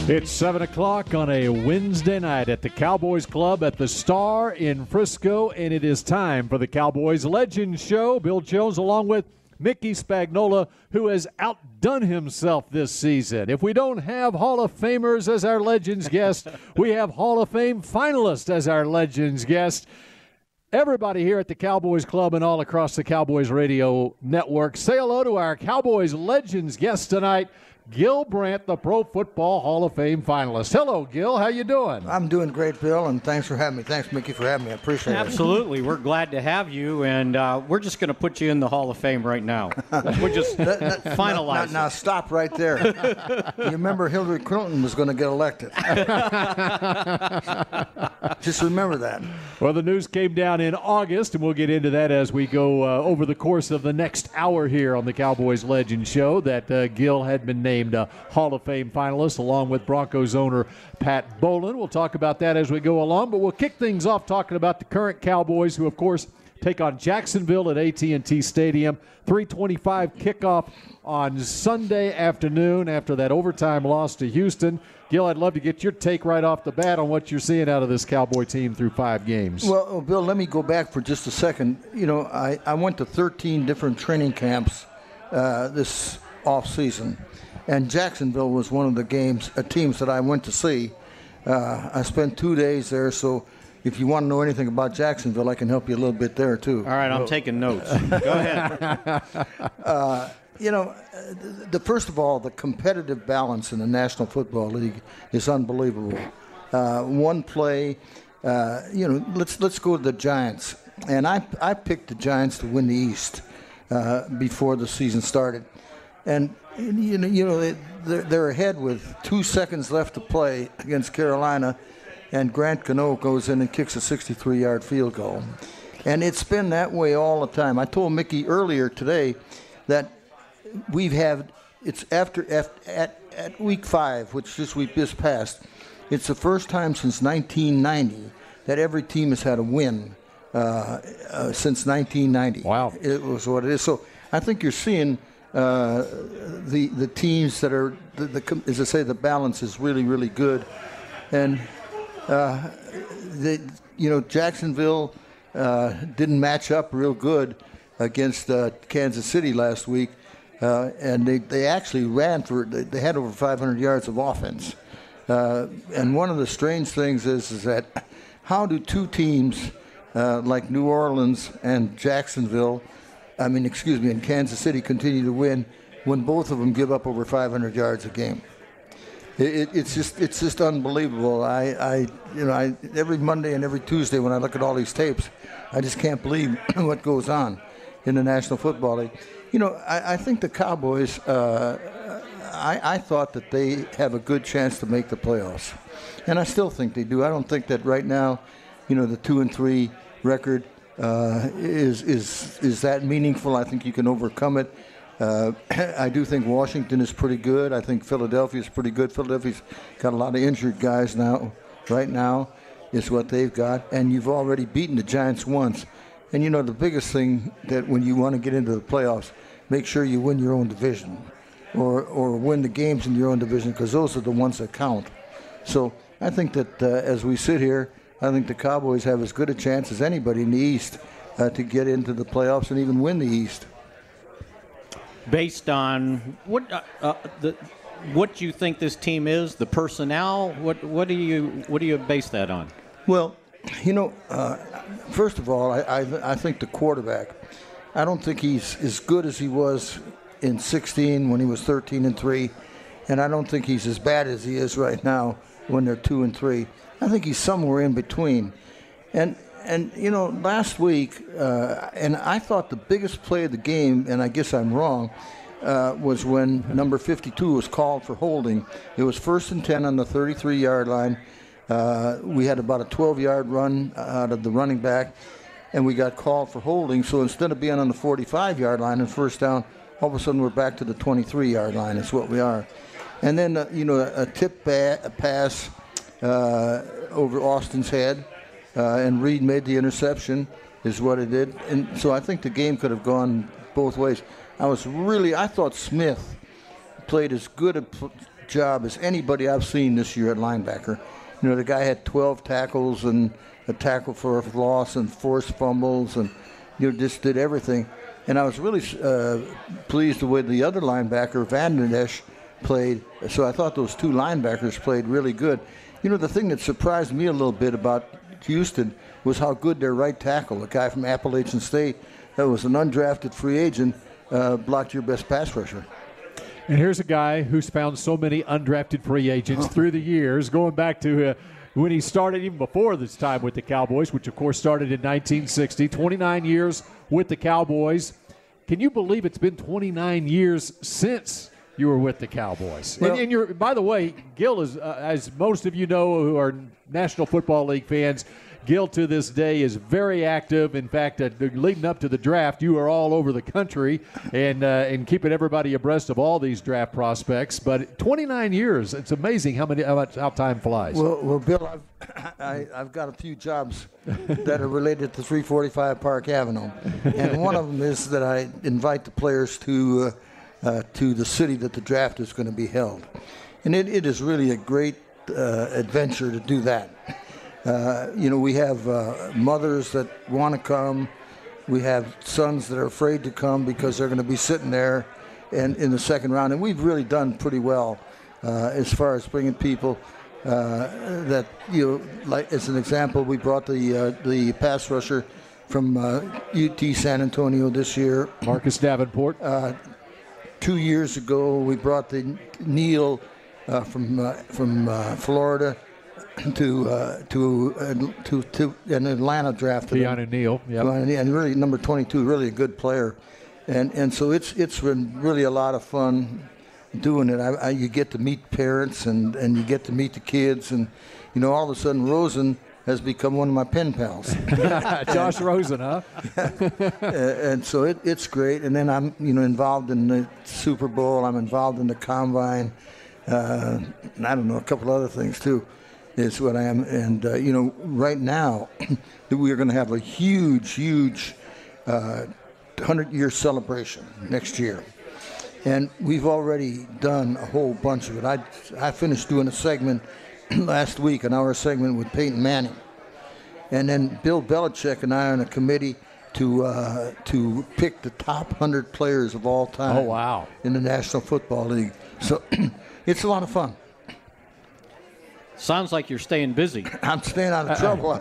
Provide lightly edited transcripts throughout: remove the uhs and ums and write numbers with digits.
It's 7 o'clock on a Wednesday night at the Cowboys Club at the Star in Frisco, and it is time for the Cowboys Legends Show. Bill Jones along with Mickey Spagnola, who has outdone himself this season. If we don't have Hall of Famers as our Legends guest, we have Hall of Fame finalists as our Legends guest. Everybody here at the Cowboys Club and all across the Cowboys Radio Network, say hello to our Cowboys Legends guest tonight, Gil Brandt, the Pro Football Hall of Fame finalist. Hello, Gil. How you doing? I'm doing great, Bill, and thanks for having me. Thanks, Mickey, for having me. I appreciate it. Absolutely. We're glad to have you, and we're just going to put you in the Hall of Fame right now. We're just finalize. Now, stop right there. You remember Hillary Clinton was going to get elected. Just remember that. Well, the news came down in August, and we'll get into that as we go over the course of the next hour here on the Cowboys Legends Show, that Gil had been named Hall of Fame finalist along with Broncos owner Pat Bowlen. We'll talk about that as we go along, but we'll kick things off talking about the current Cowboys, who, of course, take on Jacksonville at AT&T Stadium. 3:25 kickoff on Sunday afternoon after that overtime loss to Houston. Gil, I'd love to get your take right off the bat on what you're seeing out of this Cowboy team through 5 games. Well, Bill, let me go back for just a second. You know, I went to 13 different training camps this offseason, and Jacksonville was one of the teams that I went to see. I spent 2 days there, so if you want to know anything about Jacksonville, I can help you a little bit there, too. All right, I'm taking notes. Go ahead. You know, first of all, the competitive balance in the National Football League is unbelievable. One play, let's go to the Giants. And I picked the Giants to win the East before the season started. And, they're ahead with 2 seconds left to play against Carolina, and Grant Cano goes in and kicks a 63-yard field goal. And it's been that way all the time. I told Mickey earlier today that it's at week 5, which this week just passed, it's the first time since 1990 that every team has had a win since 1990. Wow. It was what it is. So I think you're seeing the teams that are, as I say, the balance is really, really good. And, Jacksonville didn't match up real good against Kansas City last week. And they actually they had over 500 yards of offense. And one of the strange things is that how do two teams like New Orleans and and Kansas City continue to win when both of them give up over 500 yards a game? It's just unbelievable. I every Monday and every Tuesday when I look at all these tapes, I just can't believe what goes on in the National Football League. I think the Cowboys, I thought that they have a good chance to make the playoffs. And I still think they do. I don't think that right now, the 2-3 record is that meaningful. I think you can overcome it. I do think Washington is pretty good. I think Philadelphia is pretty good. Philadelphia's got a lot of injured guys now. Right now is what they've got. And you've already beaten the Giants once. And, the biggest thing that when you want to get into the playoffs, make sure you win your own division or win the games in your own division, because those are the ones that count. So I think that as we sit here, I think the Cowboys have as good a chance as anybody in the East to get into the playoffs and even win the East. Based on what you think this team is, the personnel, what do you base that on? Well, first of all, I think the quarterback, I don't think he's as good as he was in 16 when he was 13-3, and I don't think he's as bad as he is right now when they're 2-3. I think he's somewhere in between. And last week, and I thought the biggest play of the game, and I guess I'm wrong, was when number 52 was called for holding. It was 1st and 10 on the 33-yard line. We had about a 12-yard run out of the running back, and we got called for holding. So instead of being on the 45-yard line and first down, all of a sudden we're back to the 23-yard line. That's what we are. And then, a tip pass over Austin's head, and Reed made the interception is what it did. And so I think the game could have gone both ways. I thought Smith played as good a job as anybody I've seen this year at linebacker. You know, the guy had 12 tackles and a tackle for a loss and forced fumbles, and just did everything. And I was really pleased the way the other linebacker, Van Der Esch, played. So I thought those two linebackers played really good. You know, the thing that surprised me a little bit about Houston was how good their right tackle, a guy from Appalachian State that was an undrafted free agent, blocked your best pass rusher. And here's a guy who's found so many undrafted free agents through the years, going back to when he started even before this time with the Cowboys, which, of course, started in 1960, 29 years with the Cowboys. Can you believe it's been 29 years since you were with the Cowboys? Well, and you're, by the way, Gil is, as most of you know who are National Football League fans, Gil to this day is very active. In fact, leading up to the draft, you are all over the country and keeping everybody abreast of all these draft prospects. But 29 years, it's amazing how time flies. Well, Bill, I've got a few jobs that are related to 345 Park Avenue, and one of them is that I invite the players to the city that the draft is going to be held, and it is really a great adventure to do that. We have mothers that want to come. We have sons that are afraid to come because they're going to be sitting there and in the second round. And we've really done pretty well as far as bringing people that, like as an example, we brought the pass rusher from UT San Antonio this year. Marcus Davenport. 2 years ago, we brought the Neil from Florida to an Atlanta draft. Keanu Neal, yeah, and really number 22, really a good player, and so it's been really a lot of fun doing it. You get to meet parents and you get to meet the kids, and all of a sudden Rosen has become one of my pen pals. Josh Rosen, huh? And so it's great. And then I'm involved in the Super Bowl. I'm involved in the Combine. And I don't know, a couple other things too. Is what I am, and right now we are going to have a huge 100-year celebration next year, and we've already done a whole bunch of it. I finished doing a segment last week, an hour segment with Peyton Manning, and then Bill Belichick and I are on a committee to pick the top 100 players of all time. Oh, wow. In the National Football League. So it's a lot of fun. Sounds like you're staying busy. I'm staying out of trouble.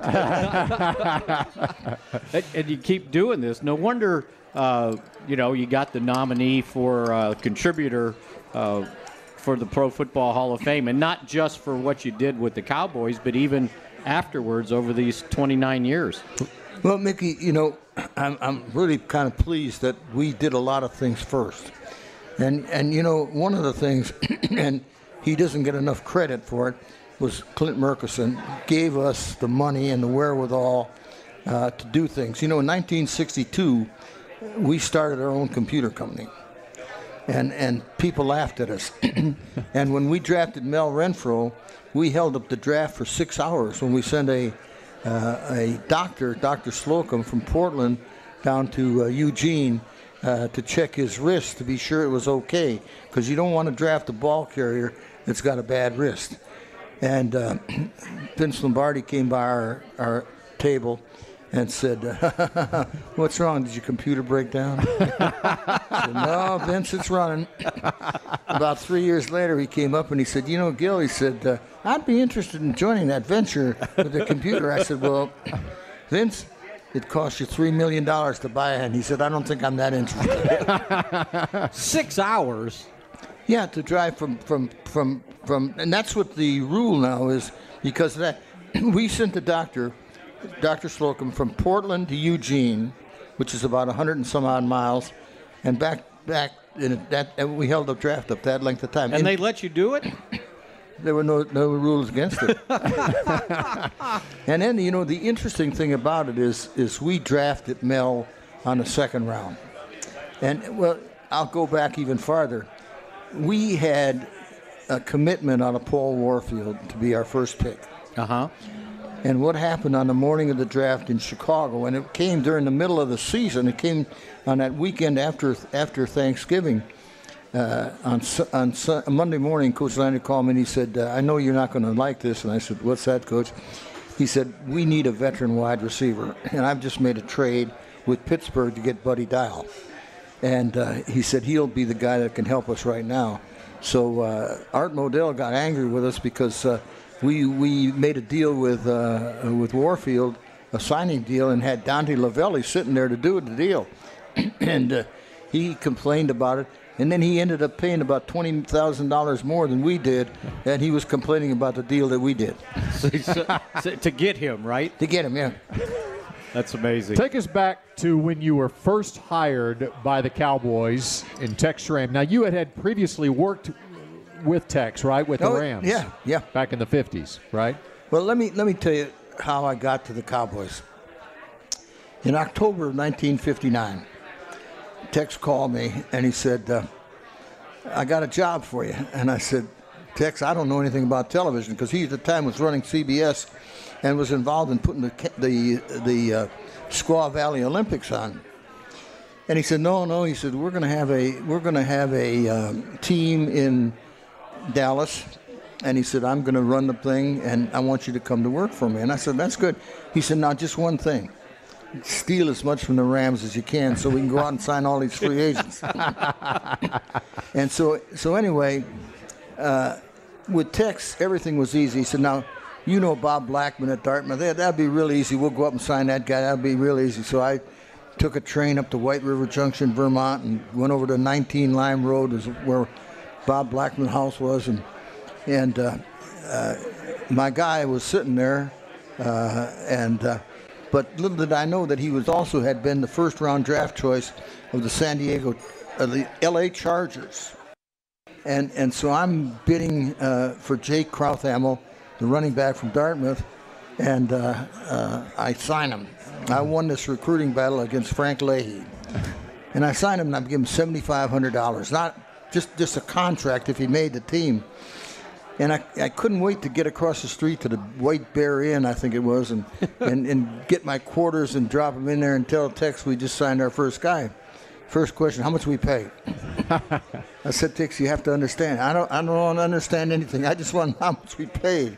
And you keep doing this. No wonder, you got the nominee for contributor for the Pro Football Hall of Fame, and not just for what you did with the Cowboys, but even afterwards over these 29 years. Well, Mickey, I'm really kind of pleased that we did a lot of things first. And one of the things, and he doesn't get enough credit for it, was Clint Murkison gave us the money and the wherewithal to do things. In 1962, we started our own computer company, and people laughed at us. And when we drafted Mel Renfro, we held up the draft for 6 hours when we sent a doctor, Dr. Slocum from Portland, down to Eugene to check his wrist to be sure it was okay, because you don't want to draft a ball carrier that's got a bad wrist. And Vince Lombardi came by our table and said, "What's wrong? Did your computer break down?" I said, "No, Vince, it's running." About 3 years later, he came up and he said, Gil, he said, "I'd be interested in joining that venture with the computer." I said, "Well, Vince, it cost you $3 million to buy it." And he said, "I don't think I'm that interested." 6 hours? Yeah, to drive from, and that's what the rule now is, because of that. We sent the Dr. Slocum from Portland to Eugene, which is about 100 and some odd miles, and back in that, and we held the draft up that length of time. And they let you do it? There were no rules against it. And then, the interesting thing about it is we drafted Mel on the second round. And, well, I'll go back even farther. We had a commitment on a Paul Warfield to be our first pick. Uh-huh. And what happened on the morning of the draft in Chicago, and it came during the middle of the season, it came on that weekend after Thanksgiving, On Monday morning, Coach Lander called me and he said, I know you're not going to like this. And I said, what's that, Coach? He said, we need a veteran wide receiver. And I've just made a trade with Pittsburgh to get Buddy Dial. And he said he'll be the guy that can help us right now. So Art Modell got angry with us because we made a deal with Warfield, a signing deal, and had Dante Lavelli sitting there to do the deal. And he complained about it. And then he ended up paying about $20,000 more than we did, and he was complaining about the deal that we did. So to get him, right? To get him, yeah. That's amazing. Take us back to when you were first hired by the Cowboys in Tex Schramm. Now, you had previously worked with Tex, right, with the Rams? Yeah. Back in the 50s, right? Well, let me tell you how I got to the Cowboys. In October of 1959, Tex called me, and he said, I got a job for you. And I said, Tex, I don't know anything about television, because he at the time was running CBS and was involved in putting the Squaw Valley Olympics on. And he said, no. He said, we're going to have a team in Dallas. And he said, I'm going to run the thing, and I want you to come to work for me. And I said, that's good. He said, now just one thing. Steal as much from the Rams as you can so we can go out and sign all these free agents. And so anyway, with Tex, everything was easy. He said, now, you know Bob Blackman at Dartmouth. That'd be real easy. We'll go up and sign that guy. That'd be real easy. So I took a train up to White River Junction, Vermont, and went over to 19 Lime Road, is where Bob Blackman's house was. And my guy was sitting there, but little did I know that he was also had been the first-round draft choice of the L.A. Chargers. And so I'm bidding for Jake Krauthamel, the running back from Dartmouth, and I sign him. I won this recruiting battle against Frank Leahy. And I signed him, and I gave him $7,500, not just a contract if he made the team. And I couldn't wait to get across the street to the White Bear Inn, I think it was, and get my quarters and drop them in there and tell Tex we just signed our first guy. First question, how much we pay? I said, Tex, you have to understand. I don't understand anything. I just want how much we paid.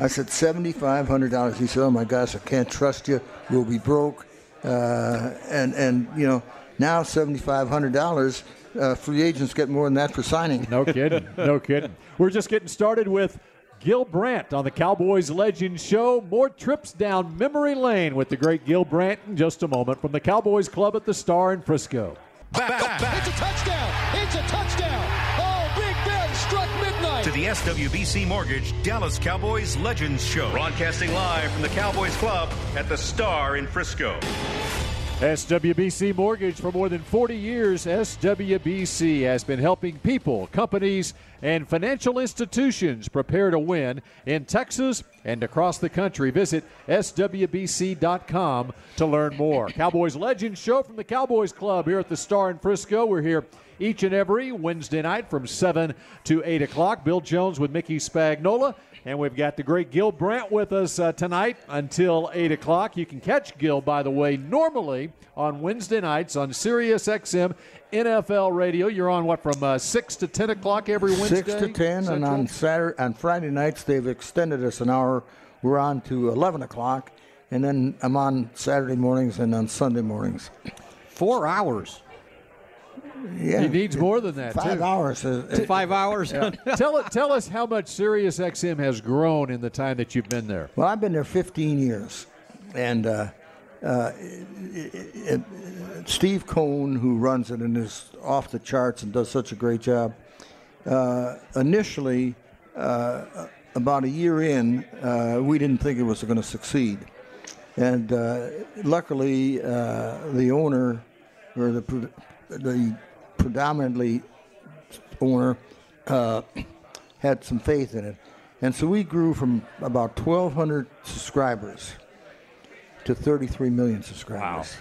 I said, $7,500. He said, oh my gosh, I can't trust you. We'll be broke. And you know, now $7,500. Free agents get more than that for signing. No kidding. No kidding. We're just getting started with Gil Brandt on the Cowboys Legend Show. More trips down memory lane with the great Gil Brandt in just a moment from the Cowboys Club at the Star in Frisco. It's a touchdown. It's a touchdown. Oh, Big Ben struck midnight. To the SWBC Mortgage Dallas Cowboys Legends Show. Broadcasting live from the Cowboys Club at the Star in Frisco. SWBC Mortgage for more than 40 years. SWBC has been helping people, companies, and financial institutions prepare to win in Texas and across the country. Visit SWBC.com to learn more. Cowboys Legends Show from the Cowboys Club here at the Star in Frisco. We're here each and every Wednesday night from 7 to 8 o'clock. Bill Jones with Mickey Spagnola. And we've got the great Gil Brandt with us tonight until 8 o'clock. You can catch Gil, by the way, normally on Wednesday nights on Sirius XM NFL Radio. You're on, what, from 6 to 10 o'clock every Wednesday? 6 to 10, Central? And on Friday nights, they've extended us an hour. We're on to 11 o'clock. And then I'm on Saturday mornings and on Sunday mornings. 4 hours. Yeah, he needs more than that. 5 hours. 5 hours. Yeah. Tell us how much Sirius XM has grown in the time that you've been there. Well, I've been there 15 years, and Steve Cohn, who runs it and is off the charts and does such a great job. Initially, about a year in, we didn't think it was going to succeed, and luckily, the owner or the predominantly owner had some faith in it. And so we grew from about 1,200 subscribers to 33 million subscribers.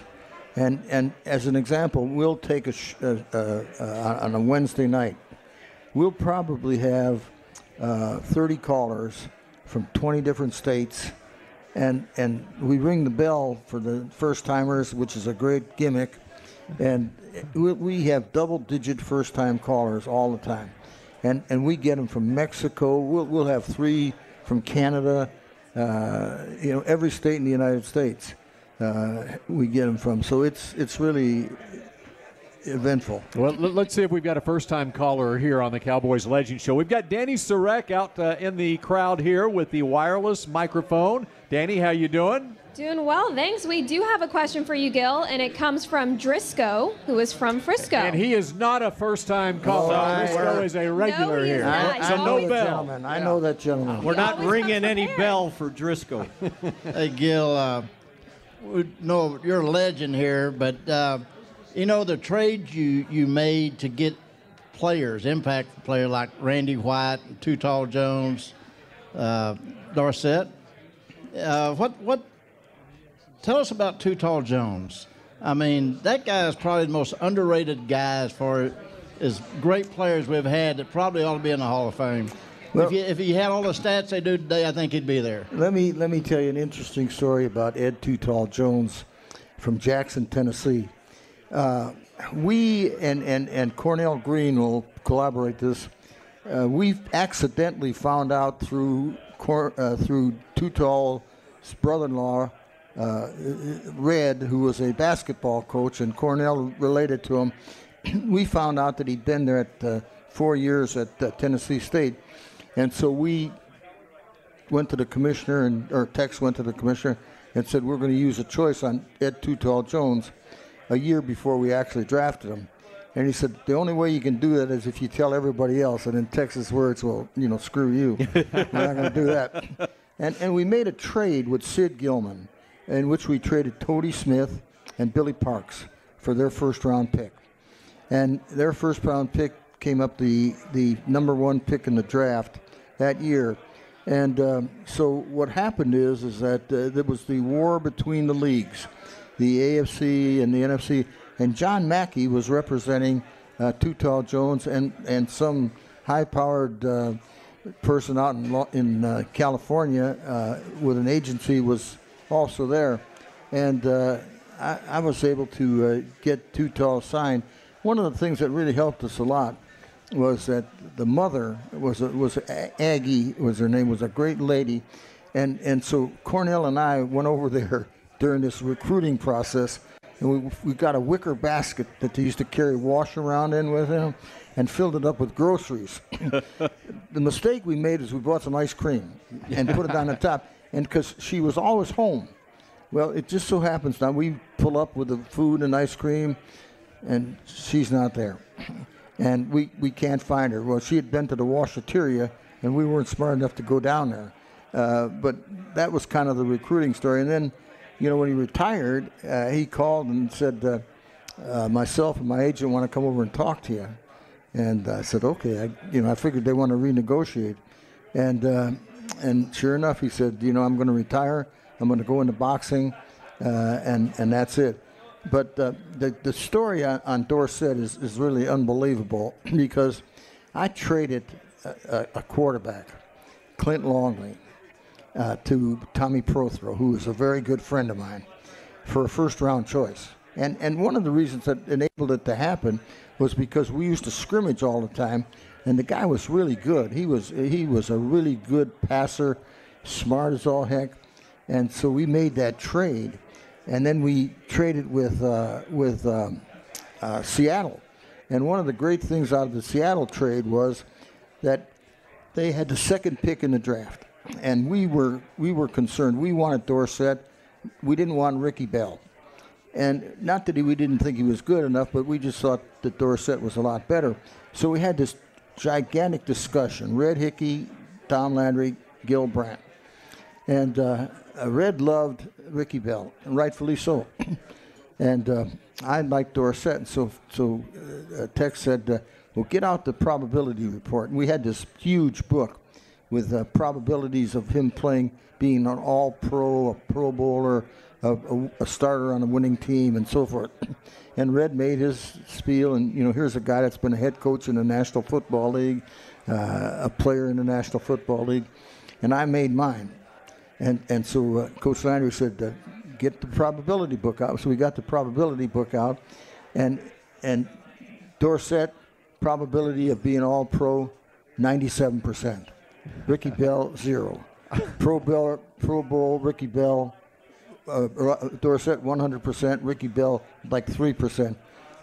Wow. And as an example, we'll take on a Wednesday night, we'll probably have 30 callers from 20 different states, and we ring the bell for the first timers, which is a great gimmick. And we have double-digit first-time callers all the time. And we get them from Mexico. We'll have 3 from Canada. Every state in the United States we get them from. So it's really eventful. Well, let's see if we've got a first-time caller here on the Cowboys Legend Show. We've got Danny Surek out in the crowd here with the wireless microphone. Danny, how you doing? Doing well, thanks. We do have a question for you, Gil, and it comes from Driscoll, who is from Frisco. And he is not a first-time caller. Driscoll is a regular no, here. Not. So no bell. I know that gentleman. We're not ringing any bell for Driscoll. Hey, Gil, we know you're a legend here, but, the trades you made to get players, impact players like Randy White, Too Tall Jones, Dorsett, what? Tell us about Too Tall Jones. I mean, that guy is probably the most underrated guy as far as great players we've had that probably ought to be in the Hall of Fame. Well, if he had all the stats they do today, I think he'd be there. Let me tell you an interesting story about Ed Too Tall Jones from Jackson, Tennessee. We and Cornell Green will collaborate this. We accidentally found out through Too Tall's brother-in-law, Red, who was a basketball coach, and Cornell related to him. We found out that he'd been there at 4 years at Tennessee State, and so we went to the commissioner, or Tex went to the commissioner and said we're going to use a choice on Ed Too Tall Jones a year before we actually drafted him. And he said, the only way you can do that is if you tell everybody else. And in Texas words, well, screw you. We're not going to do that. And we made a trade with Sid Gilman, in which we traded Toady Smith and Billy Parks for their first-round pick. And their first-round pick came up the number 1 pick in the draft that year. And so what happened is that there was the war between the leagues, the AFC and the NFC, and John Mackey was representing Too Tall Jones, and some high-powered person out in California with an agency was also there. And I was able to get Too Tall signed. One of the things that really helped us a lot was that the mother was Aggie, was her name, was a great lady. And so Cornell and I went over there during this recruiting process, and we got a wicker basket that they used to carry wash around in with them and filled it up with groceries. The mistake we made is we bought some ice cream and put it on the top, and because she was always home. Well, it just so happens now we pull up with the food and ice cream, and she's not there. And we can't find her. Well, she had been to the washateria, and we weren't smart enough to go down there. But that was kind of the recruiting story. And then, when he retired, he called and said, myself and my agent want to come over and talk to you. And I said, okay. I figured they want to renegotiate. And sure enough, he said, I'm going to retire. I'm going to go into boxing, and that's it. But the story on Dorsett is really unbelievable because I traded a quarterback, Clint Longley, to Tommy Prothero, who is a very good friend of mine, for a first-round choice. And one of the reasons that enabled it to happen was because we used to scrimmage all the time, and the guy was really good. He was a really good passer, smart as all heck, and so we made that trade. And then we traded with Seattle. And one of the great things out of the Seattle trade was that they had the 2nd pick in the draft. And we were concerned. We wanted Dorsett. We didn't want Ricky Bell. And not that we didn't think he was good enough, but we just thought that Dorsett was a lot better. So we had this gigantic discussion. Red Hickey, Tom Landry, Gil Brandt. And Red loved Ricky Bell, and rightfully so. And I liked Dorsett, and so Tex said, well, get out the probability report. And we had this huge book with probabilities of him being an all-pro, a Pro Bowler, a starter on a winning team, and so forth. And Red made his spiel, and, here's a guy that's been a head coach in the National Football League, a player in the National Football League, and I made mine. And so Coach Landry said, get the probability book out. So we got the probability book out, And Dorsett, probability of being all pro, 97%. Ricky Bell, 0. Pro Bowl, Ricky Bell, Dorsett, 100%. Ricky Bell, like 3%.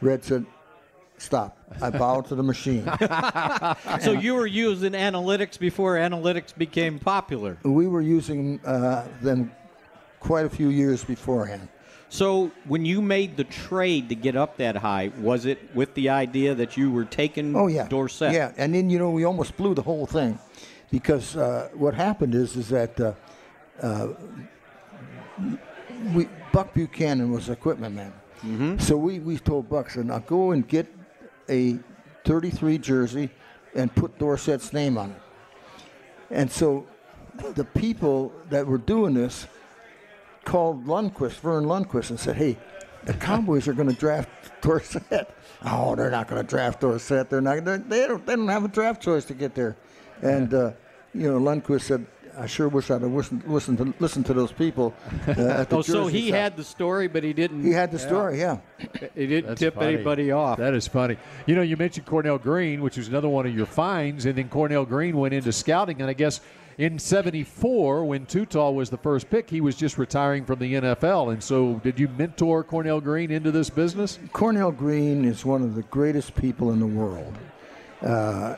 Red said, stop. I bow to the machine. So you were using analytics before analytics became popular. We were using them quite a few years beforehand. So when you made the trade to get up that high, was it with the idea that you were taking Dorsett? Yeah, and then, we almost blew the whole thing because what happened is that Buck Buchanan was equipment man. Mm-hmm. So we told Buck, said, now go and get a 33 jersey and put Dorsett's name on it. And so the people that were doing this called Vern Lundquist, and said, hey, the Cowboys are going to draft Dorsett. Oh, they're not going to draft Dorsett. They don't have a draft choice to get there. And, Lundquist said, I sure wish I'd have listened to those people at the so he side. had the story, but he didn't. He had the story, yeah. He didn't tip funny. anybody off. That is funny. You mentioned Cornell Green, which was another one of your finds, and then Cornell Green went into scouting, and I guess in '74, when Tootall was the first pick, he was just retiring from the NFL. And so did you mentor Cornell Green into this business? Cornell Green is one of the greatest people in the world. I'll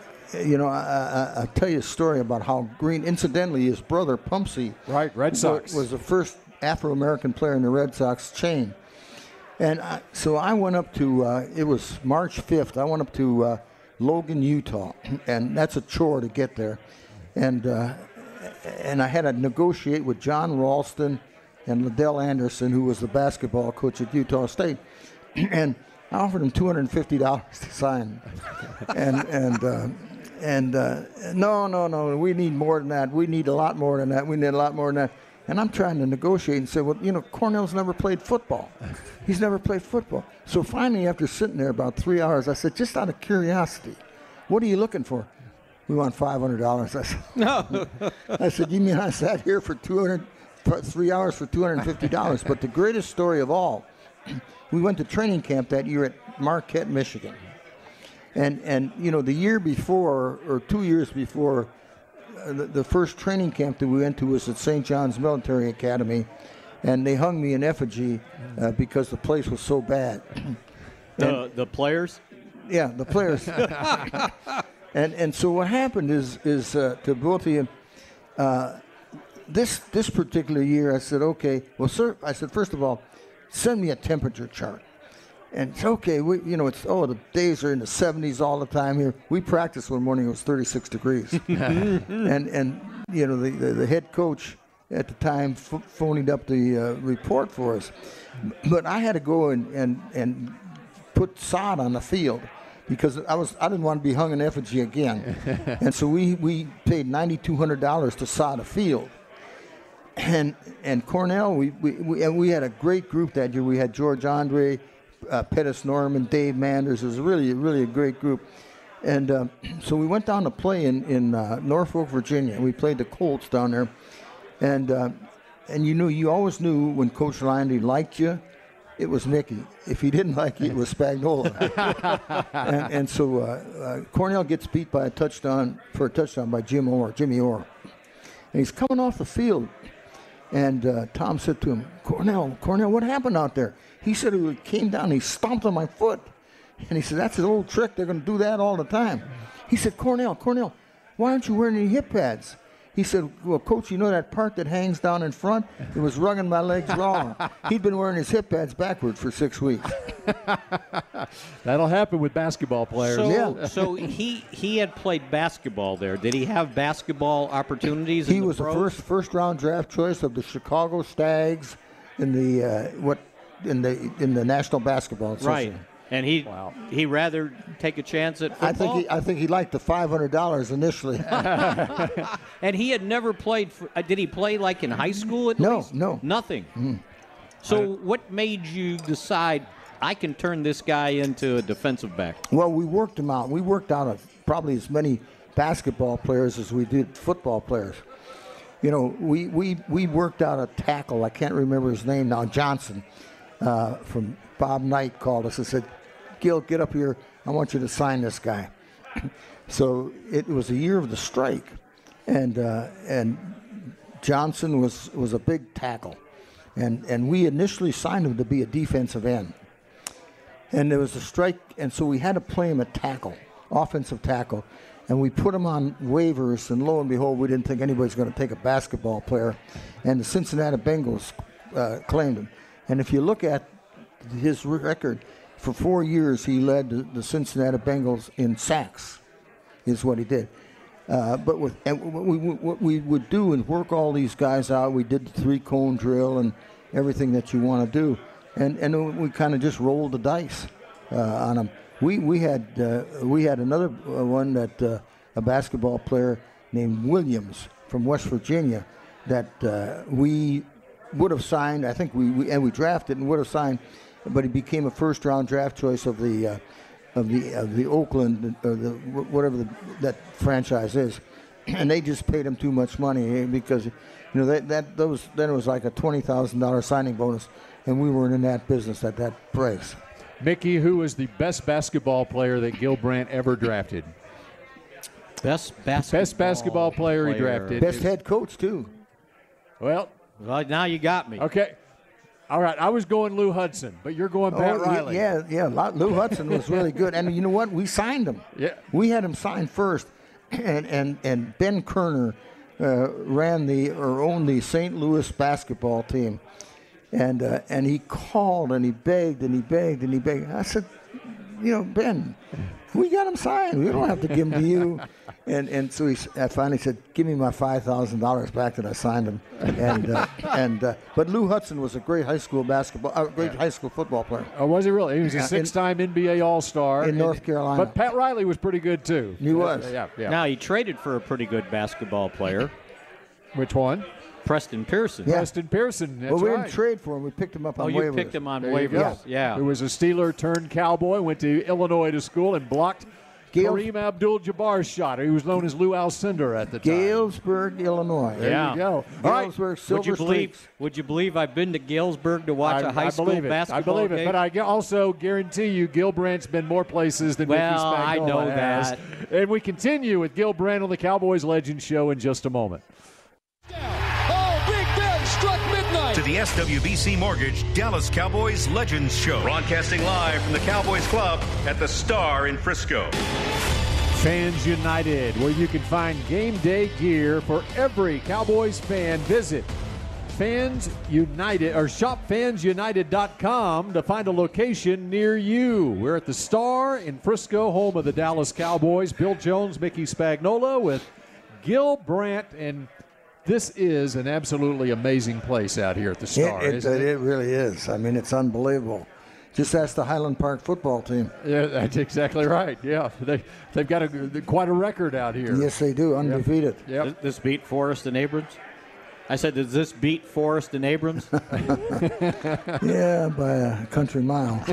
tell you a story about how Green, incidentally, his brother, Pumpsy, right, Red Sox, was the first Afro-American player in the Red Sox chain. And so I went up to, it was March 5th, I went up to Logan, Utah, and that's a chore to get there. And I had to negotiate with John Ralston and Liddell Anderson, who was the basketball coach at Utah State. And I offered him $250 to sign. No, we need more than that. We need a lot more than that. We need a lot more than that. And I'm trying to negotiate and say, well, Cornell's never played football. He's never played football. So finally, after sitting there about 3 hours, I said, just out of curiosity, what are you looking for? We want $500. I said, no. I said, you mean I sat here for 3 hours for $250? But the greatest story of all, we went to training camp that year at Marquette, Michigan. And the year before, or 2 years before, the first training camp that we went to was at St. John's Military Academy, and they hung me in effigy because the place was so bad. The players? Yeah, the players. And so what happened is to both of you, this particular year, I said, okay, well, sir, I said, first of all, send me a temperature chart. And it's okay, the days are in the 70s all the time here. We practiced one morning, it was 36 degrees. and the head coach at the time phoning up the report for us. But I had to go and put sod on the field because I didn't want to be hung in effigy again. And so we paid $9,200 to sod a field. And Cornell, we had a great group that year. We had George Andre, Pettis Norman, Dave Manders. It was really a great group. And so we went down to play in Norfolk, Virginia. We played the Colts down there. And you always knew when Coach Landy liked you, it was Mickey. If he didn't like you, it was Spagnola. and so Cornell gets beat by a touchdown by Jimmy Orr. And he's coming off the field. And Tom said to him, Cornell, what happened out there? He said he came down, he stomped on my foot. And he said, that's an old trick. They're going to do that all the time. He said, Cornell, why aren't you wearing any hip pads? He said, well, Coach, that part that hangs down in front? It was rugging my legs wrong. He'd been wearing his hip pads backwards for 6 weeks. That'll happen with basketball players. So he had played basketball there. Did he have basketball opportunities? He was the first round draft choice of the Chicago Stags in the National Basketball Association. Right. And he rather take a chance at football? I think he liked the $500 initially. And he had never played. Did he play like in high school at least? No. Nothing. Mm. So what made you decide I can turn this guy into a defensive back? Well, we worked him out. We worked out probably as many basketball players as we did football players. We worked out a tackle. I can't remember his name now. Johnson from Bob Knight called us and said, Gil, get up here. I want you to sign this guy. So it was a year of the strike, and Johnson was a big tackle, and we initially signed him to be a defensive end. And there was a strike, and so we had to play him at tackle, offensive tackle. And we put him on waivers, and lo and behold, we didn't think anybody's going to take a basketball player. And the Cincinnati Bengals claimed him. And if you look at his record, for 4 years he led the Cincinnati Bengals in sacks, is what he did. But what we would do and work all these guys out. We did the 3-cone drill and everything that you want to do. And we kind of just rolled the dice on them. We had another one that a basketball player named Williams from West Virginia that we would have signed. I think we drafted and would have signed, but he became a first-round draft choice of the Oakland or whatever that franchise is, and they just paid him too much money because then it was like a $20,000 signing bonus, and we weren't in that business at that price. Mickey, who was the best basketball player that Gil Brandt ever drafted? Best basketball player he drafted. Best head coach, too. Well, now you got me. Okay. All right. I was going Lou Hudson, but you're going Pat Riley. Yeah. Lou Hudson was really good. And you know what? We signed him. Yeah. We had him signed first. And Ben Kerner owned the St. Louis basketball team. And he called and he begged and he begged and he begged. I said, Ben, we got him signed. We don't have to give him to you. And so I finally said, give me my $5,000 back that I signed him. But Lou Hudson was a great high school high school football player. Oh, was he really? He was a 6-time NBA All-Star in North Carolina. But Pat Riley was pretty good too. He was. Yeah. Now he traded for a pretty good basketball player. Which one? Preston Pearson. Yeah. Preston Pearson. That's well, we right. didn't trade for him. We picked him up on waivers. You picked him on There you go. waivers. Yeah. Who was a Steeler turned Cowboy, went to Illinois to school and blocked Kareem Abdul-Jabbar's shot. He was known as Lou Alcindor at the time. Galesburg, Illinois. There you go. Galesburg, Silver Streaks. Would you believe I've been to Galesburg to watch a high school basketball I believe it. game? But I also guarantee you Gil Brandt's been more places than Mickey Spagnola I know has. that. And we continue with Gil Brandt on the Cowboys Legends Show in just a moment. To the SWBC Mortgage Dallas Cowboys Legends Show. Broadcasting live from the Cowboys Club at the Star in Frisco. Fans United, where you can find game day gear for every Cowboys fan. Visit Fans United or shopfansunited.com to find a location near you. We're at the Star in Frisco, home of the Dallas Cowboys. Bill Jones, Mickey Spagnola with Gil Brandt, and this is an absolutely amazing place out here at the Star, isn't it? It really is. I mean, it's unbelievable. Just ask the Highland Park football team. Yeah, that's exactly right. Yeah, they've got quite a record out here. Yes, they do. Undefeated. Yep. Does this beat Forrest and Abrams? I said, does this beat Forrest and Abrams? Yeah, by a country mile.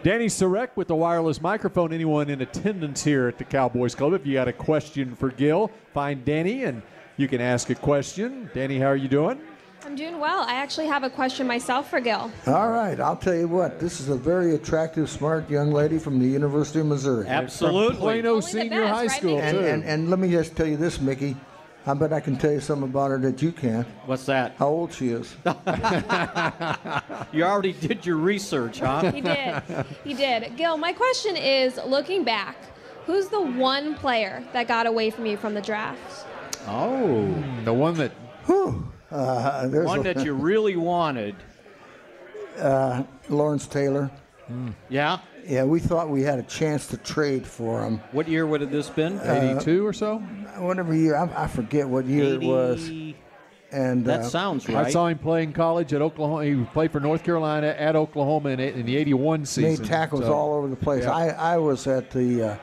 Danny Sarek with the wireless microphone. Anyone in attendance here at the Cowboys Club, if you got a question for Gil, find Danny and you can ask a question. Danny, how are you doing? I'm doing well. I actually have a question myself for Gil. All right. I'll tell you what. This is a very attractive, smart young lady from the University of Missouri. Absolutely. From Plano Only the Senior best, High right, School, Mickey? too. And let me just tell you this, Mickey. I bet I can tell you something about her that you can't. What's that? How old she is. You already did your research, huh? He did. He did. Gil, my question is, looking back, who's the one player that got away from you from the draft? Oh. The one that... One that you really wanted. Lawrence Taylor. Yeah? Yeah, we thought we had a chance to trade for him. What year would have this been? 82 or so? Whatever year. I forget what year it was. And That sounds right. I saw him play in college at Oklahoma. He played for North Carolina at Oklahoma in the 81 season. made tackles all over the place. Yeah. I was at the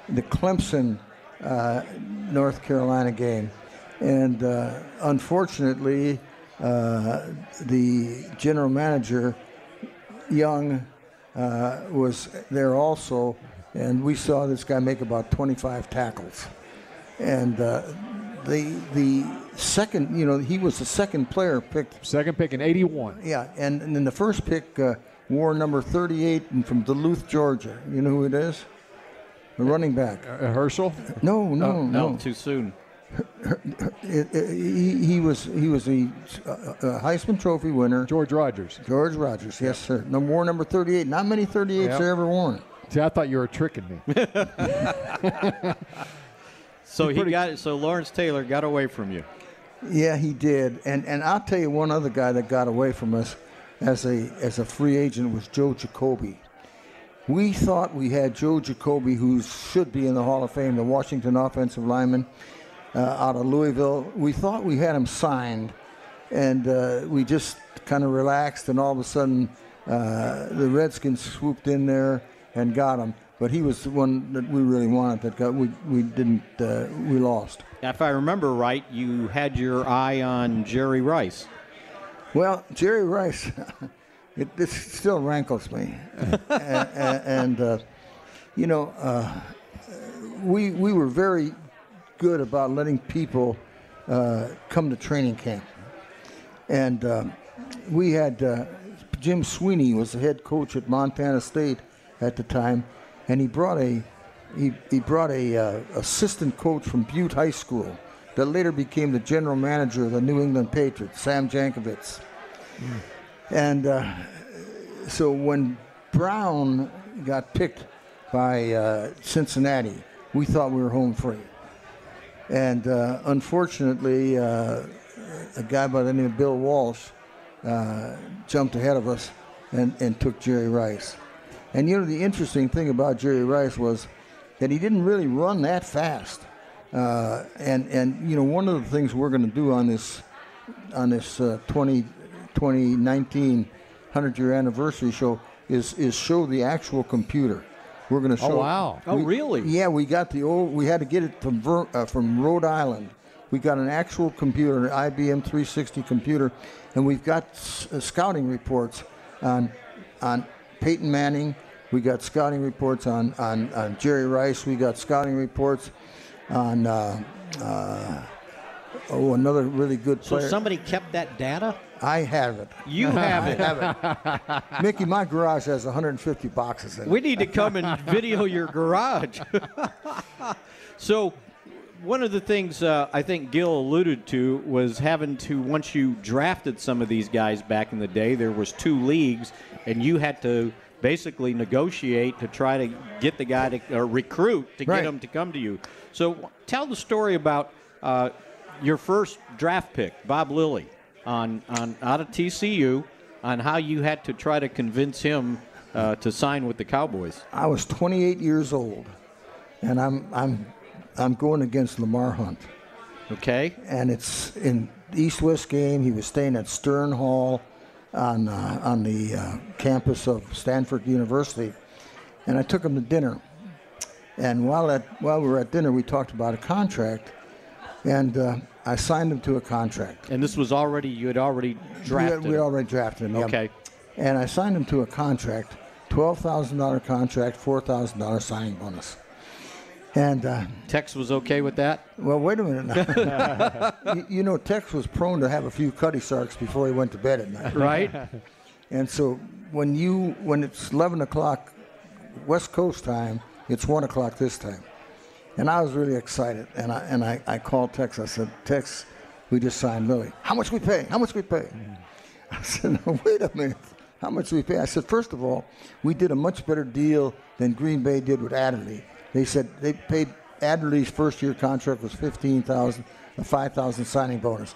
Clemson, North Carolina game. And unfortunately, the general manager, Young, was there also, and we saw this guy make about 25 tackles. And the second, he was the second player picked. Second pick in 81. Yeah, and then the first pick wore number 38 and from Duluth, Georgia. You know who it is? The running back. Herschel? No. Too soon. He was a Heisman Trophy winner. George Rogers. George Rogers, yes, sir. Wore number 38. Not many 38s are ever worn. See, I thought you were tricking me. So So Lawrence Taylor got away from you. Yeah, he did. And I'll tell you one other guy that got away from us as a free agent was Joe Jacoby. We thought we had Joe Jacoby, who should be in the Hall of Fame, the Washington offensive lineman out of Louisville. We thought we had him signed, and we just kind of relaxed, and all of a sudden the Redskins swooped in there and got him. But he was the one that we really wanted. We lost. If I remember right, you had your eye on Jerry Rice. Well, Jerry Rice, it still rankles me. We were very good about letting people come to training camp. And we had Jim Sweeney was the head coach at Montana State at the time, and he brought a assistant coach from Butte High School that later became the general manager of the New England Patriots, Sam Jankovich. And so when Brown got picked by Cincinnati, we thought we were home free. And unfortunately, a guy by the name of Bill Walsh jumped ahead of us and took Jerry Rice. And the interesting thing about Jerry Rice was that he didn't really run that fast. And one of the things we're going to do on this 2019 100-year anniversary show is show the actual computer. We're going to show. Oh wow! Really? Yeah, we got we had to get it from Rhode Island. We got an actual computer, an IBM 360 computer, and we've got scouting reports on Peyton Manning. We got scouting reports on Jerry Rice. We got scouting reports on another really good player. So somebody kept that data? I have it. You have it. I have it. Mickey, my garage has 150 boxes in it. We need to come and video your garage. So one of the things I think Gil alluded to was having to, once you drafted some of these guys back in the day, there was 2 leagues, and you had to basically negotiate to try to get the guy to recruit to get him to come to you. So tell the story about your first draft pick, Bob Lilly, on out of TCU, on how you had to try to convince him to sign with the Cowboys. I was 28 years old, and I'm going against Lamar Hunt. Okay. And it's in East-West game. He was staying at Stern Hall on the campus of Stanford University, and I took him to dinner. And while we were at dinner, we talked about a contract, and I signed him to a contract. And this was you had already drafted him. We had already drafted him, okay. Yep. And I signed him to a contract, $12,000 contract, $4,000 signing bonus. And Tex was okay with that? Well, wait a minute now. Tex was prone to have a few Cuddy Sarks before he went to bed at night. Right. And so when it's 11 o'clock West Coast time, it's 1 o'clock this time. And I was really excited. And I called Tex. I said, Tex, we just signed Lilly. How much we pay? How much we pay? I said, no, wait a minute. How much we pay? I said, first of all, we did a much better deal than Green Bay did with Adderley. They said they paid Adderley's first-year contract was $15,000, a $5,000 signing bonus.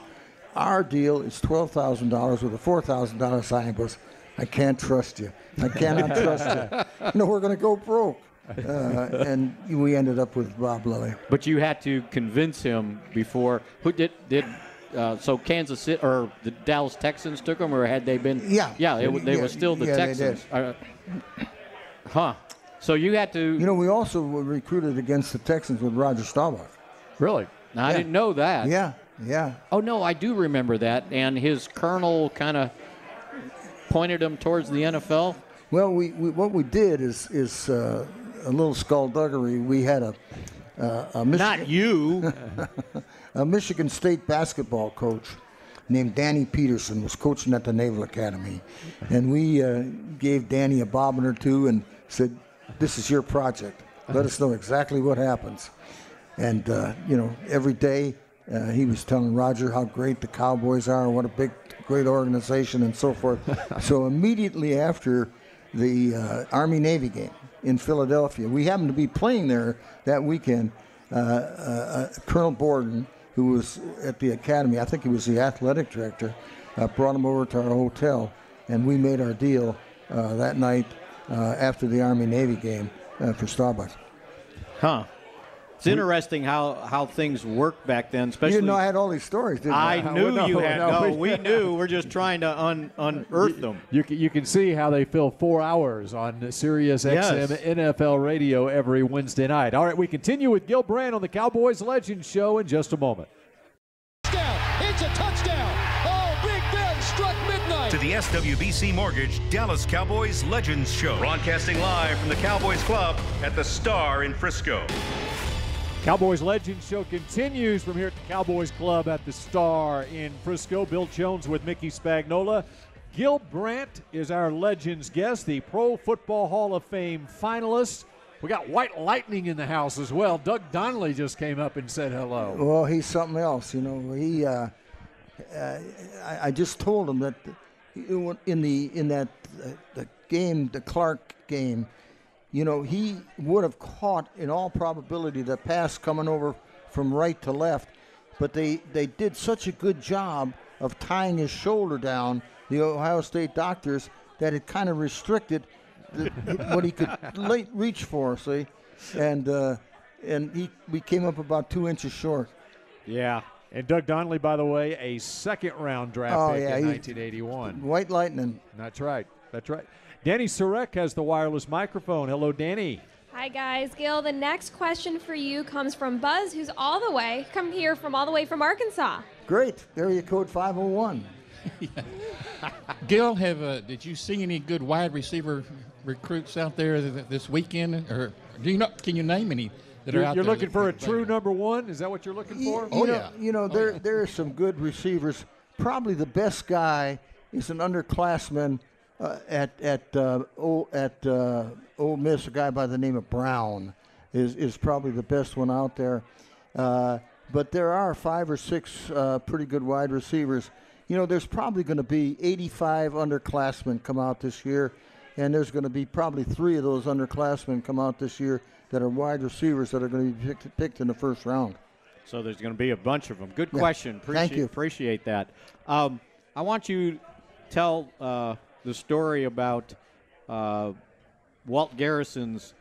Our deal is $12,000 with a $4,000 signing bonus. I can't trust you. I cannot trust you. We're going to go broke. And we ended up with Bob Lilly. But you had to convince him before. Who did so Kansas City or the Dallas Texans took him, or had they been? Yeah. Yeah, they were still the Texans. They did. So you had to. We also were recruited against the Texans with Roger Staubach. Really? Now, I didn't know that. Yeah. Oh, no, I do remember that. And his colonel kind of pointed him towards the NFL? Well, what we did is a little skullduggery. We had a Not you. a Michigan State basketball coach named Danny Peterson, was coaching at the Naval Academy. And we gave Danny a bobbin or two and said, this is your project. Let us know exactly what happens. And, every day he was telling Roger how great the Cowboys are, what a great organization and so forth. So immediately after the Army-Navy game in Philadelphia, we happened to be playing there that weekend. Colonel Borden, who was at the academy, I think he was the athletic director, brought him over to our hotel, and we made our deal that night after the Army-Navy game for Starbucks. Huh. It's interesting how things worked back then, especially. You didn't know I had all these stories, didn't I you? knew you had. No, we knew. We're just trying to unearth them. You can see how they fill 4 hours on Sirius XM NFL radio every Wednesday night. All right, we continue with Gil Brandt on the Cowboys Legends Show in just a moment. It's a touchdown. Oh, Big Ben struck midnight. To the SWBC Mortgage Dallas Cowboys Legends Show. Broadcasting live from the Cowboys Club at the Star in Frisco. Cowboys Legends Show continues from here at the Cowboys Club at the Star in Frisco. Bill Jones with Mickey Spagnola. Gil Brandt is our Legends guest, the Pro Football Hall of Fame finalist. We got White Lightning in the house as well. Doug Donnelly just came up and said hello. Well, he's something else. He. I just told him that in that game, the Clark game, he would have caught, in all probability, the pass coming over from right to left. But they did such a good job of tying his shoulder down, the Ohio State doctors, that it kind of restricted what he could reach for, see? And we came up about 2 inches short. Yeah. And Doug Donnelly, by the way, a second-round draft pick in 1981. White Lightning. That's right. Danny Surek has the wireless microphone. Hello, Danny. Hi, guys. Gil, the next question for you comes from Buzz, who's all the way from Arkansas. Great. Area code 501. Gil, did you see any good wide receiver recruits out there this weekend? Or can you name any that are out there? You're looking for a true number one? Is that what you're looking for? There are some good receivers. Probably the best guy is an underclassman at Ole Miss, a guy by the name of Brown is probably the best one out there. But there are 5 or 6 pretty good wide receivers. There's probably going to be 85 underclassmen come out this year, and there's going to be probably 3 of those underclassmen come out this year that are wide receivers that are going to be picked in the first round. So there's going to be a bunch of them. Good question. Thank you. Appreciate that. I want you to tell the story about Walt Garrison's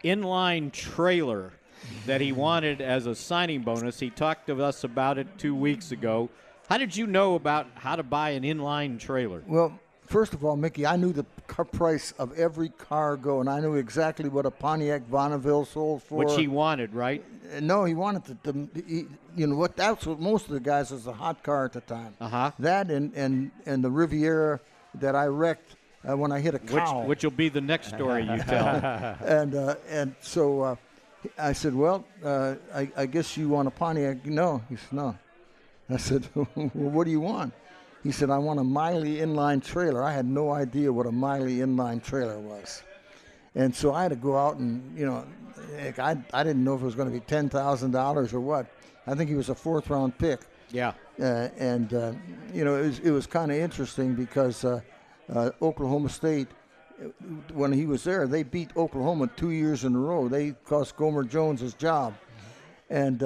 inline trailer that he wanted as a signing bonus. He talked to us about it 2 weeks ago. How did you know about how to buy an inline trailer? Well, first of all, Mickey, I knew the price of every cargo, and I knew exactly what a Pontiac Bonneville sold for. Which he wanted, right? No, he wanted that's what most of the guys was a hot car at the time. Uh-huh. That and the Riviera that I wrecked when I hit a cow. Which will be the next story you tell. and so I said, well, I guess you want a Pontiac. No. He said, no. I said, well, what do you want? He said, I want a Miley inline trailer. I had no idea what a Miley inline trailer was. And so I had to go out and, I didn't know if it was going to be $10,000 or what. I think he was a 4th-round pick. Yeah. It was kind of interesting because Oklahoma State, when he was there, they beat Oklahoma 2 years in a row. They cost Gomer Jones his job. And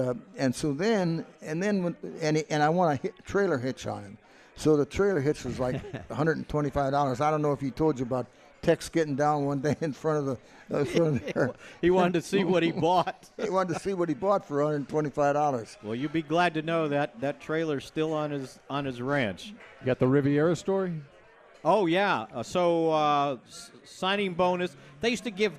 so then I want a trailer hitch on him. So the trailer hitch was like $125. I don't know if he told you about Tex getting down one day in front of there. He wanted to see what he bought. He wanted to see what he bought for $125. Well, you'd be glad to know that trailer's still on his ranch. You got the Riviera story? Oh, yeah. Signing bonus. They used to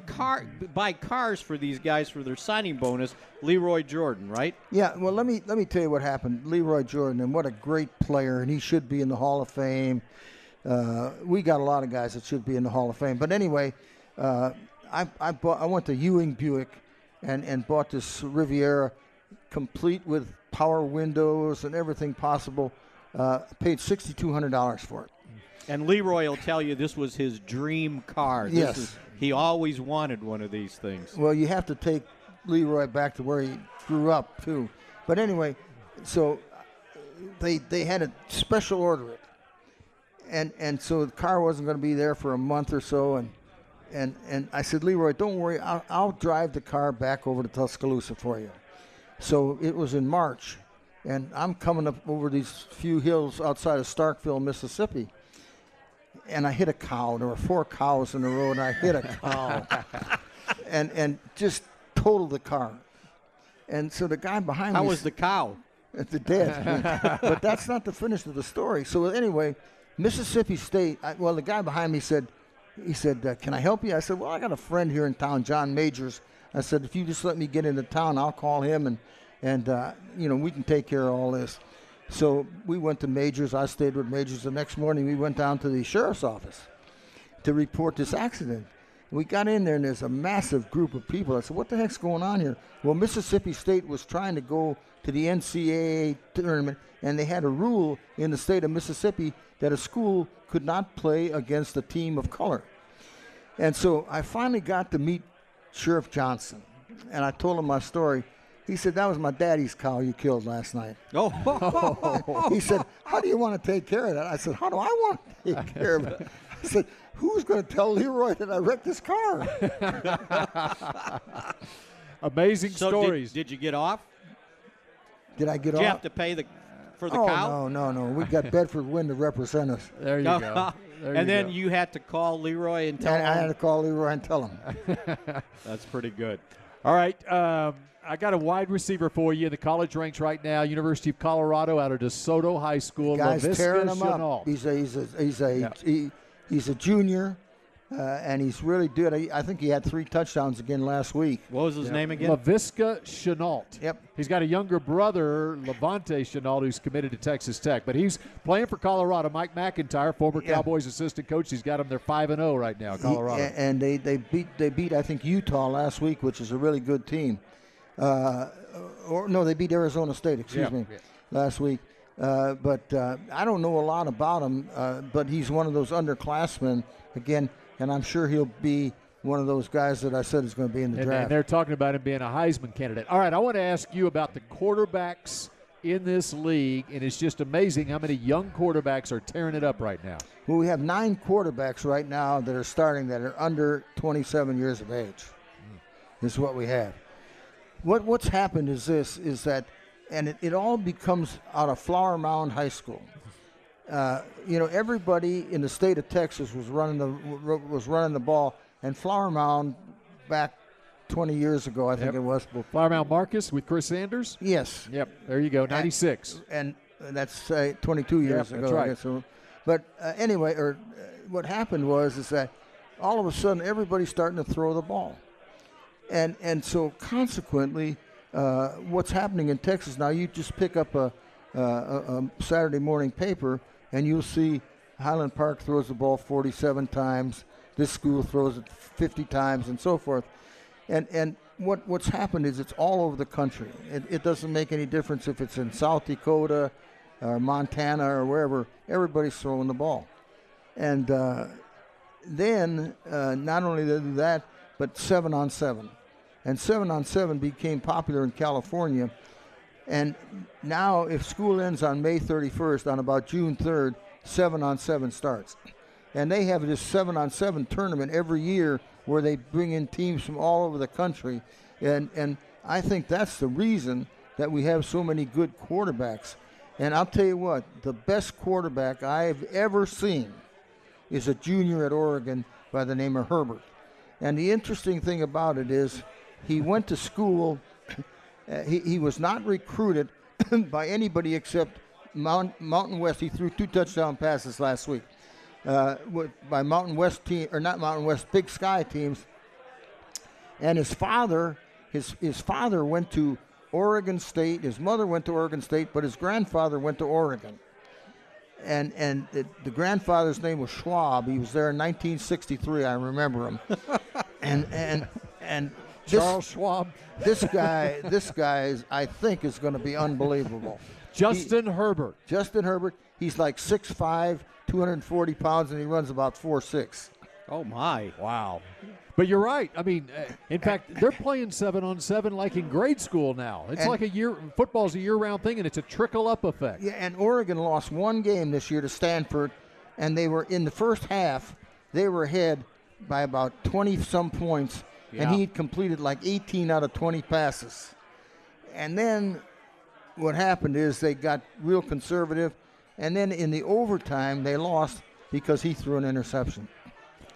buy cars for these guys for their signing bonus. Leroy Jordan, right? Yeah. Well, let me tell you what happened. Leroy Jordan, and what a great player, and he should be in the Hall of Fame. We got a lot of guys that should be in the Hall of Fame. But anyway, I went to Ewing Buick and bought this Riviera, complete with power windows and everything possible. Paid $6,200 for it. And Leroy will tell you this was his dream car. Yes. He always wanted one of these things. Well, you have to take Leroy back to where he grew up, too. But anyway, so they had to special order it. And so the car wasn't going to be there for a month or so. And I said, Leroy, don't worry. I'll drive the car back over to Tuscaloosa for you. So it was in March. And I'm coming up over these few hills outside of Starkville, Mississippi. And I hit a cow. There were 4 cows in the road, and I hit a cow. and just totaled the car. And so the guy behind me... How was the cow? The dead. But that's not the finish of the story. So anyway, Mississippi State... the guy behind me said, can I help you? I said, well, I got a friend here in town, John Majors. I said, if you just let me get into town, I'll call him, and we can take care of all this. So we went to Majors. I stayed with Majors. The next morning, we went down to the sheriff's office to report this accident. We got in there, and there's a massive group of people. I said, what the heck's going on here? Well, Mississippi State was trying to go to the NCAA tournament, and they had a rule in the state of Mississippi that a school could not play against a team of color. And so I finally got to meet Sheriff Johnson, and I told him my story. He said, that was my daddy's cow you killed last night. Oh. He said, how do you want to take care of that? I said, how do I want to take care of it? I said, who's going to tell Leroy that I wrecked his car? Amazing So stories. Did you get off? Did I get Did off? you have to pay for the cow? No. We got Bedford Wynn to represent us. There you go. And then you had to call Leroy and tell him? I had to call Leroy and tell him. That's pretty good. All right. I got a wide receiver for you in the college ranks right now. University of Colorado out of DeSoto High School. Guy's LaVisca tearing him Chenault. up. He's a junior, and he's really good. I think he had 3 touchdowns again last week. What was his name again? LaVisca Chenault. Yep. He's got a younger brother, Levante Chenault, who's committed to Texas Tech. But he's playing for Colorado. Mike McIntyre, former Cowboys assistant coach, he's got them. They're 5-0 right now, Colorado. And they beat I think Utah last week, which is a really good team. They beat Arizona State. Excuse me, last week. But I don't know a lot about him. But he's one of those underclassmen again, and I'm sure he'll be one of those guys that I said is going to be in the draft. And they're talking about him being a Heisman candidate. All right, I want to ask you about the quarterbacks in this league, and it's just amazing how many young quarterbacks are tearing it up right now. Well, we have 9 quarterbacks right now that are starting that are under 27 years of age. This is what we have. What's happened is that, and it all becomes out of Flower Mound High School. Everybody in the state of Texas was running the ball, and Flower Mound back 20 years ago, I think it was. Well, Flower Mound Marcus with Chris Sanders? Yes. Yep, there you go, 96. And that's 22 years ago. That's right. I guess. So, but anyway, what happened is that all of a sudden everybody's starting to throw the ball. And so consequently, what's happening in Texas now, you just pick up a Saturday morning paper and you'll see Highland Park throws the ball 47 times, this school throws it 50 times, and so forth. And what's happened is it's all over the country. It doesn't make any difference if it's in South Dakota or Montana or wherever. Everybody's throwing the ball. And then not only do they do that, but 7-on-7. And 7-on-7 became popular in California. And now if school ends on May 31st, on about June 3rd, 7-on-7 starts. And they have this 7-on-7 tournament every year where they bring in teams from all over the country. And I think that's the reason that we have so many good quarterbacks. And I'll tell you what, the best quarterback I've ever seen is a junior at Oregon by the name of Herbert. And the interesting thing about it is he went to school. He was not recruited by anybody except Mountain West. He threw 2 touchdown passes last week by Mountain West team, or not Mountain West, Big Sky teams. And his father went to Oregon State. His mother went to Oregon State, but his grandfather went to Oregon. And the grandfather's name was Schwab. He was there in 1963. I remember him. and Charles Schwab. This guy is, I think, is going to be unbelievable. Justin Herbert. Justin Herbert. He's like 6'5", 240 pounds, and he runs about 4'6". Oh, my. Wow. But you're right. I mean, in fact, they're playing 7-on-7 like in grade school now. It's like football's a year-round thing, and it's a trickle-up effect. Yeah, and Oregon lost one game this year to Stanford, and they were in the first half, they were ahead by about 20-some points, and he had completed like 18 out of 20 passes. And then what happened is they got real conservative, and then in the overtime they lost because he threw an interception.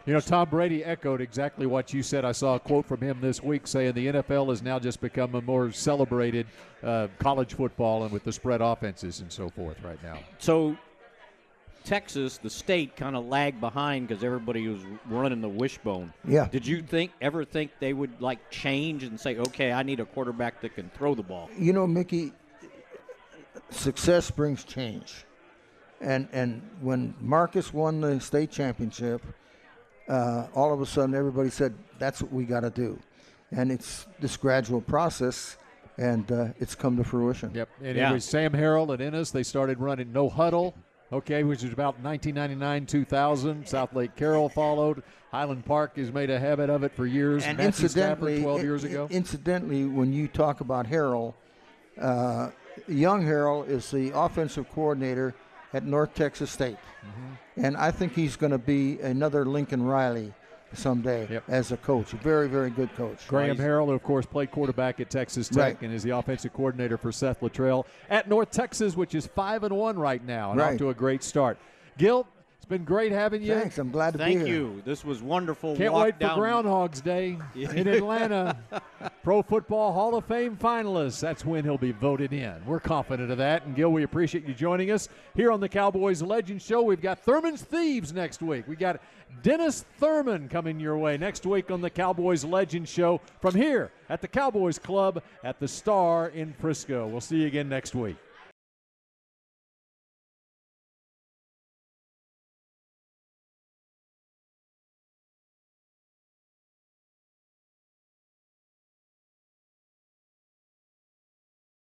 You know, Tom Brady echoed exactly what you said. I saw a quote from him this week saying the NFL has now just become a more celebrated college football, and with the spread offenses and so forth right now. So Texas, the state, kind of lagged behind because everybody was running the wishbone. Yeah. Did you ever think they would, like, change and say, okay, I need a quarterback that can throw the ball? You know, Mickey, success brings change. And when Marcus won the state championship, all of a sudden everybody said, that's what we got to do. And it's this gradual process, and it's come to fruition. Yep. And it was Sam Harrell and Ennis. They started running no huddle, which is about 1999-2000. South Lake Carroll followed. Highland Park has made a habit of it for years. And Matthew Stafford 12 years ago. Incidentally, when you talk about Harrell, young Harrell is the offensive coordinator at North Texas State. Mm-hmm. And I think he's going to be another Lincoln Riley someday as a coach. A very, very good coach. Graham Harrell, who, of course, played quarterback at Texas Tech and is the offensive coordinator for Seth Luttrell at North Texas, which is 5-1 right now and off to a great start. Gil, it's been great having you. Thanks. I'm glad to be here. Thank you. This was wonderful. Can't wait for Groundhog's Day in Atlanta. Pro Football Hall of Fame finalists. That's when he'll be voted in. We're confident of that. And, Gil, we appreciate you joining us here on the Cowboys Legends Show. We've got Thurman's Thieves next week. We got Dennis Thurman coming your way next week on the Cowboys Legends Show from here at the Cowboys Club at the Star in Frisco. We'll see you again next week.